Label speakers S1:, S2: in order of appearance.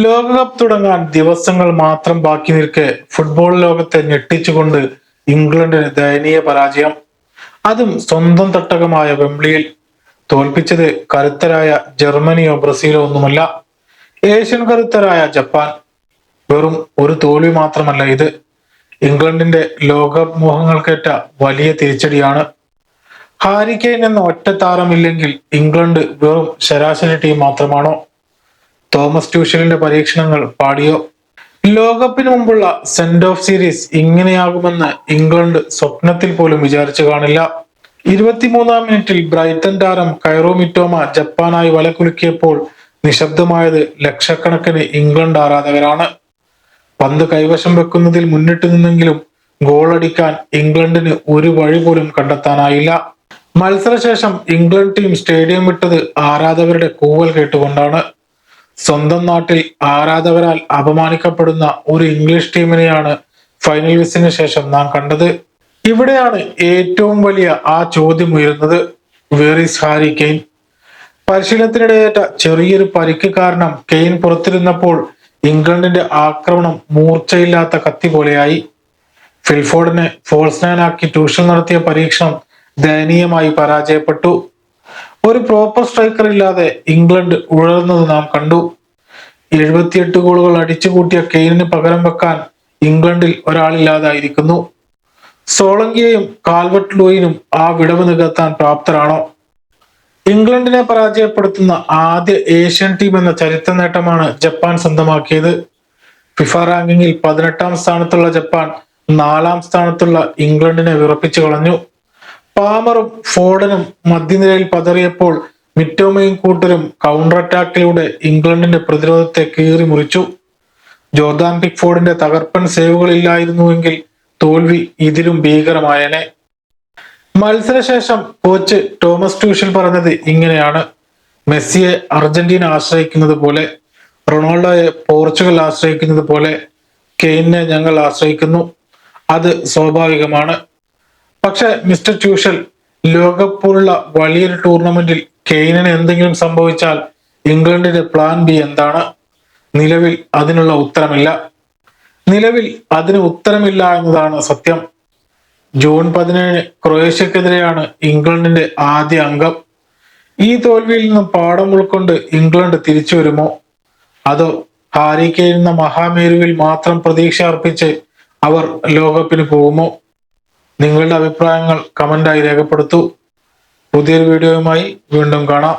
S1: ലോകകപ്പ് തുടങ്ങാൻ ദിവസങ്ങൾ മാത്രം ബാക്കി നിൽക്കെ ഫുട്ബോൾ ലോകത്തെ ഞെട്ടിച്ചുകൊണ്ട് ഇംഗ്ലണ്ടിന് ദയനീയ പരാജയം. അതും സ്വന്തം തട്ടകമായ വെംബ്ലിയിൽ. തോൽപ്പിച്ചത് കരുത്തരായ ജർമ്മനിയോ ബ്രസീലോ ഒന്നുമല്ല, ഏഷ്യൻ കരുത്തരായ ജപ്പാൻ. വെറും ഒരു തോൽവി മാത്രമല്ല ഇത്, ഇംഗ്ലണ്ടിന്റെ ലോകകപ്പ് മോഹങ്ങൾക്കേറ്റ വലിയ തിരിച്ചടിയാണ്. ഹാരി കെയ്ൻ എന്ന ഒറ്റ താരമില്ലെങ്കിൽ ഇംഗ്ലണ്ട് വെറും ശരാശരി ടീം മാത്രമാണോ? തോമസ് ട്യൂഷലിന്റെ പരീക്ഷണങ്ങൾ പാടിയോ? ലോകകപ്പിന് മുമ്പുള്ള സെന്റ് ഓഫ് സീരീസ് ഇങ്ങനെയാകുമെന്ന് ഇംഗ്ലണ്ട് സ്വപ്നത്തിൽ പോലും വിചാരിച്ചു കാണില്ല. 23-ാം മിനിറ്റിൽ ബ്രൈറ്റൺ താരം കൈറോ മിറ്റോമ ജപ്പാനായി വലകുലുക്കിയപ്പോൾ നിശബ്ദമായത് ലക്ഷക്കണക്കിന് ഇംഗ്ലണ്ട് ആരാധകരാണ്. പന്ത് കൈവശം വെക്കുന്നതിൽ മുന്നിട്ട് നിന്നെങ്കിലും ഗോളടിക്കാൻ ഇംഗ്ലണ്ടിന് ഒരു വഴി പോലും കണ്ടെത്താനായില്ല. മത്സരശേഷം ഇംഗ്ലണ്ട് ടീം സ്റ്റേഡിയം വിട്ടത് ആരാധകരുടെ കൂവൽ കേട്ടുകൊണ്ടാണ്. സ്വന്തം നാട്ടിൽ ആരാധകരാൽ അപമാനിക്കപ്പെടുന്ന ഒരു ഇംഗ്ലീഷ് ടീമിനെയാണ് ഫൈനൽ വിസിന് ശേഷം നാം കണ്ടത്. ഇവിടെയാണ് ഏറ്റവും വലിയ ആ ചോദ്യം ഉയരുന്നത്: വേർ ഈസ് ഹാരി കെയ്ൻ? പരിശീലനത്തിനിടെയേറ്റ ചെറിയൊരു പരിക്ക് കാരണം കെയ്ൻ പുറത്തിരുന്നപ്പോൾ ഇംഗ്ലണ്ടിന്റെ ആക്രമണം മൂർച്ചയില്ലാത്ത കത്തി പോലെയായി. ഫിൽഫോർഡിനെ ഫോൾസ് നയനാക്കി ട്യൂഷൻ നടത്തിയ പരീക്ഷണം ദയനീയമായി പരാജയപ്പെട്ടു. ഒരു പ്രോപ്പർ സ്ട്രൈക്കർ ഇല്ലാതെ ഇംഗ്ലണ്ട് ഉഴറുന്നത് നാം കണ്ടു. 78 ഗോളുകൾ അടിച്ചുകൂട്ടിയ കെയ്നിന് പകരം വെക്കാൻ ഇംഗ്ലണ്ടിൽ ഒരാളില്ലാതായിരിക്കുന്നു. സോളങ്കിയയും കാൽവർട്ട് ലൂയിനും ആ വിടവ് നികത്താൻ പ്രാപ്തരാണോ? ഇംഗ്ലണ്ടിനെ പരാജയപ്പെടുത്തുന്ന ആദ്യ ഏഷ്യൻ ടീം എന്ന ചരിത്ര നേട്ടമാണ് ജപ്പാൻ സ്വന്തമാക്കിയത്. ഫിഫ റാങ്കിങ്ങിൽ 18-ാം സ്ഥാനത്തുള്ള ജപ്പാൻ 4-ാം സ്ഥാനത്തുള്ള ഇംഗ്ലണ്ടിനെ വിറപ്പിച്ചു കളഞ്ഞു. പാമറും ഫോർഡനും മധ്യനിരയിൽ പതറിയപ്പോൾ മിറ്റോമയും കൂട്ടരും കൗണ്ടർ അറ്റാക്കിലൂടെ ഇംഗ്ലണ്ടിന്റെ പ്രതിരോധത്തെ കീറി മുറിച്ചു. ജോർദാൻ പിക്ഫോർഡിന്റെ തകർപ്പൻ സേവുകളില്ലായിരുന്നുവെങ്കിൽ തോൽവി ഇതിലും ഭീകരമായേനെ. മത്സരശേഷം കോച്ച് തോമസ് ട്യൂഷൽ പറഞ്ഞത് ഇങ്ങനെയാണ്: മെസ്സിയെ അർജന്റീന ആശ്രയിക്കുന്നത് പോലെ, റൊണാൾഡോയെ പോർച്ചുഗൽ ആശ്രയിക്കുന്നത് പോലെ കെയ്നെ ഞങ്ങൾ ആശ്രയിക്കുന്നു. അത് സ്വാഭാവികമാണ്. പക്ഷെ മിസ്റ്റർ ട്യൂഷൽ, ലോകകപ്പ് പോലുള്ള വലിയൊരു ടൂർണമെന്റിൽ കെയ്നിന് എന്തെങ്കിലും സംഭവിച്ചാൽ ഇംഗ്ലണ്ടിന്റെ പ്ലാൻ ബി എന്താണ്? നിലവിൽ അതിനുള്ള ഉത്തരമില്ല. അതിന് ഉത്തരമില്ല എന്നതാണ് സത്യം. ജൂൺ 17 ക്രൊയേഷ്യക്കെതിരെയാണ് ഇംഗ്ലണ്ടിന്റെ ആദ്യ അംഗം. ഈ തോൽവിയിൽ നിന്നും പാഠം ഉൾക്കൊണ്ട് ഇംഗ്ലണ്ട് തിരിച്ചു വരുമോ? അതോ ഹാരി കെയ്ൻ എന്ന മഹാമേരുവിൽ മാത്രം പ്രതീക്ഷ അർപ്പിച്ച് അവർ ലോകകപ്പിന് പോകുമോ? നിങ്ങളുടെ അഭിപ്രായങ്ങൾ കമന്റായി രേഖപ്പെടുത്തൂ. പുതിയൊരു വീഡിയോയുമായി വീണ്ടും കാണാം.